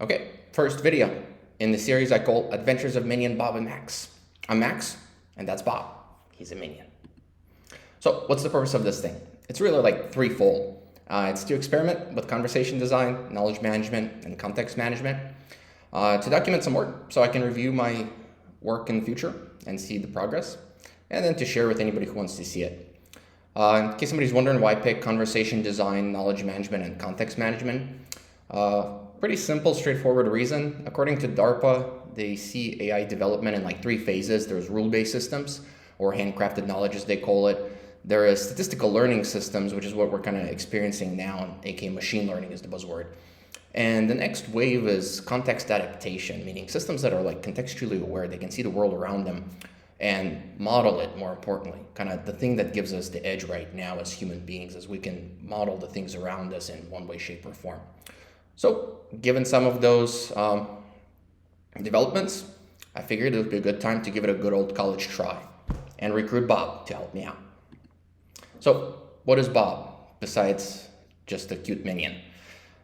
Okay, first video in the series I call Adventures of Minion, Bob, and Max. I'm Max, and that's Bob. He's a minion. So what's the purpose of this thing? It's really like threefold. It's to experiment with conversation design, knowledge management, and context management, to document some work so I can review my work in the future and see the progress, and then to share with anybody who wants to see it. In case somebody's wondering why I pick conversation design, knowledge management, and context management, pretty simple, straightforward reason. According to DARPA, they see AI development in like three phases. There's rule-based systems, or handcrafted knowledge as they call it. There is statistical learning systems, which is what we're kind of experiencing now, aka machine learning is the buzzword. And the next wave is context adaptation, meaning systems that are like contextually aware. They can see the world around them and model it, more importantly. Kind of the thing that gives us the edge right now as human beings, is we can model the things around us in one way, shape, or form. So given some of those developments, I figured it would be a good time to give it a good old college try and recruit Bob to help me out. So what is Bob besides just a cute minion?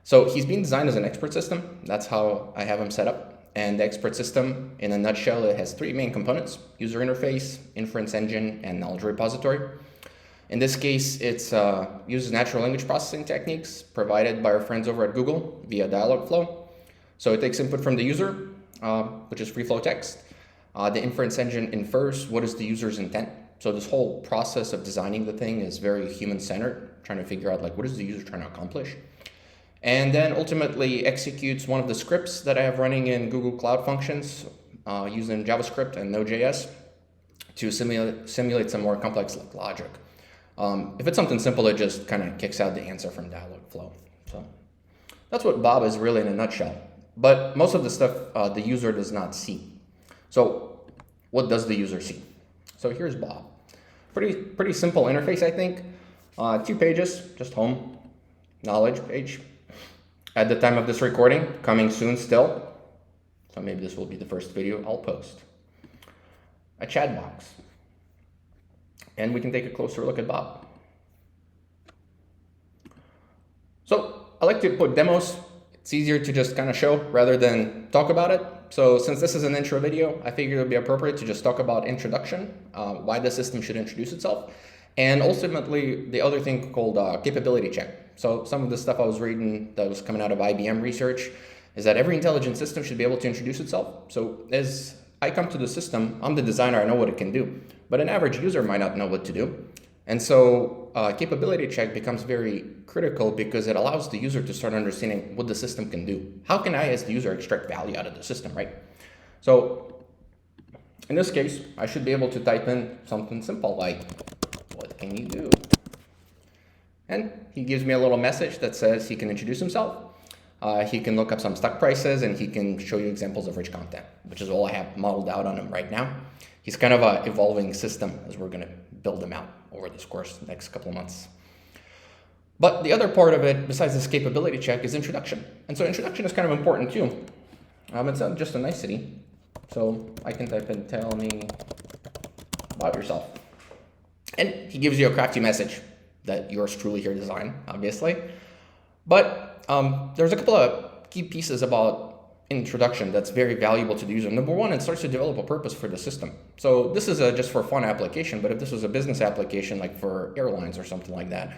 So he's being designed as an expert system. That's how I have him set up. And the expert system, in a nutshell, it has three main components: user interface, inference engine, and knowledge repository. In this case, it uses natural language processing techniques provided by our friends over at Google via Dialogflow. So it takes input from the user, which is free flow text. The inference engine infers what is the user's intent. So this whole process of designing the thing is very human-centered, trying to figure out like what is the user trying to accomplish. And then ultimately executes one of the scripts that I have running in Google Cloud Functions using JavaScript and Node.js to simulate some more complex logic. If it's something simple, it just kind of kicks out the answer from Dialogflow. So that's what Bob is really in a nutshell. But most of the stuff the user does not see. So what does the user see? So here's Bob. Pretty simple interface, I think. 2 pages, just home, knowledge page. At the time of this recording, coming soon still. So maybe this will be the first video I'll post. A chat box. And we can take a closer look at Bob. So I like to put demos. It's easier to just kind of show rather than talk about it. So since this is an intro video, I figured it would be appropriate to just talk about introduction, why the system should introduce itself, and ultimately the other thing called capability check. So some of the stuff I was reading that was coming out of IBM research is that every intelligent system should be able to introduce itself. So as I come to the system, I'm the designer, I know what it can do, but an average user might not know what to do. And so capability check becomes very critical because it allows the user to start understanding what the system can do. How can I, as the user, extract value out of the system, right? So in this case, I should be able to type in something simple like, what can you do? And he gives me a little message that says he can introduce himself. He can look up some stock prices, and he can show you examples of rich content, which is all I have modeled out on him right now. He's kind of an evolving system as we're going to build him out over this course the next couple of months. But the other part of it, besides this capability check, is introduction. And so introduction is kind of important too. It's not just a nicety. So I can type in, tell me about yourself. And he gives you a crafty message that yours truly here designed, obviously. But there's a couple of key pieces about introduction that's very valuable to the user. Number one, it starts to develop a purpose for the system. So this is just for fun application, but if this was a business application, like for airlines or something like that,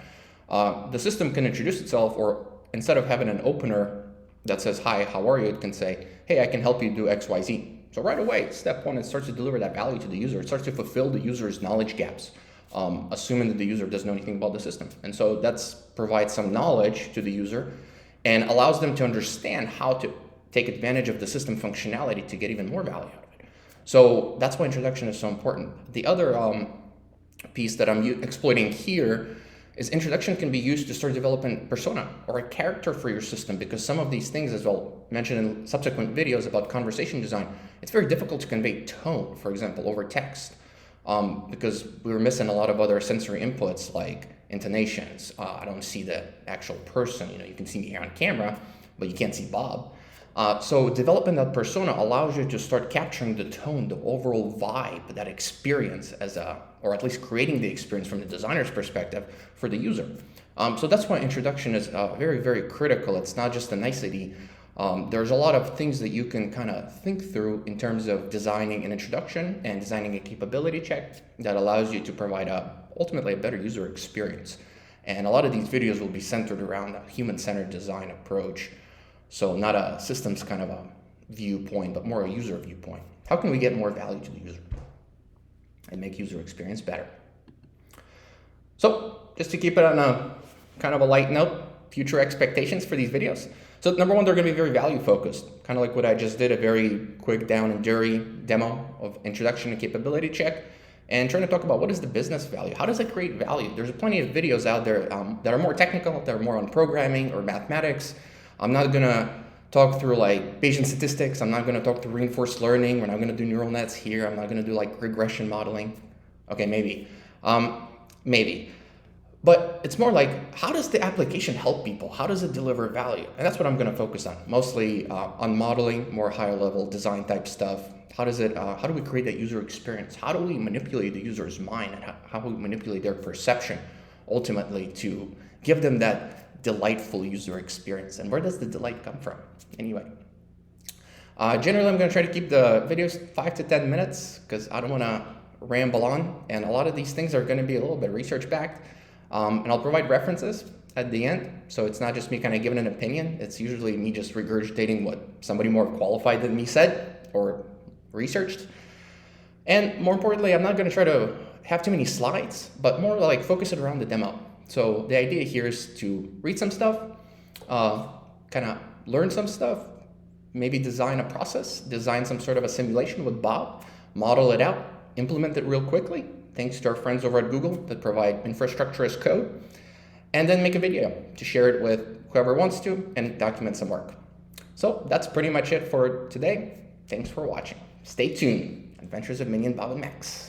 the system can introduce itself, or instead of having an opener that says, hi, how are you? It can say, hey, I can help you do X, Y, Z. So right away, step one, it starts to deliver that value to the user. It starts to fulfill the user's knowledge gaps, assuming that the user doesn't know anything about the system. And so that's provides some knowledge to the user and allows them to understand how to take advantage of the system functionality to get even more value out of it. So that's why introduction is so important. The other piece that I'm exploiting here is introduction can be used to start developing persona or a character for your system, because some of these things, as I'll mention in subsequent videos about conversation design, it's very difficult to convey tone, for example, over text, because we were missing a lot of other sensory inputs like intonations. I don't see the actual person. You can see me here on camera, but you can't see Bob. So developing that persona allows you to start capturing the tone, the overall vibe, that experience or at least creating the experience from the designer's perspective for the user. So that's why introduction is very, very critical. It's not just a nicety. There's a lot of things that you can kind of think through in terms of designing an introduction and designing a capability check that allows you to provide ultimately a better user experience. And a lot of these videos will be centered around a human-centered design approach. So not a systems kind of a viewpoint, but more a user viewpoint. How can we get more value to the user and make user experience better? So just to keep it on a kind of a light note, future expectations for these videos. So number one, they're going to be very value focused, kind of like what I just did, a very quick down and dirty demo of introduction and capability check, and trying to talk about what is the business value? How does it create value? There's plenty of videos out there that are more technical, that are more on programming or mathematics. I'm not going to talk through like Bayesian statistics. I'm not going to talk through reinforced learning. We're not going to do neural nets here. I'm not going to do like regression modeling. Okay, maybe. Maybe. But it's more like, how does the application help people? How does it deliver value? And that's what I'm going to focus on, mostly on modeling, more higher level design type stuff. How do we create that user experience? How do we manipulate the user's mind, and how do we manipulate their perception ultimately to give them that delightful user experience? And where does the delight come from? Anyway, generally I'm going to try to keep the videos 5 to 10 minutes because I don't want to ramble on. And a lot of these things are going to be a little bit research backed. And I'll provide references at the end. So it's not just me kind of giving an opinion. It's usually me just regurgitating what somebody more qualified than me said or researched. And more importantly, I'm not going to try to have too many slides, but more like focus it around the demo. So the idea here is to read some stuff, kind of learn some stuff, maybe design a process, design some sort of a simulation with Bob, model it out, implement it real quickly, thanks to our friends over at Google that provide infrastructure as code, and then make a video to share it with whoever wants to and document some work. So that's pretty much it for today. Thanks for watching. Stay tuned. Adventures of Minion, Bob, and Max.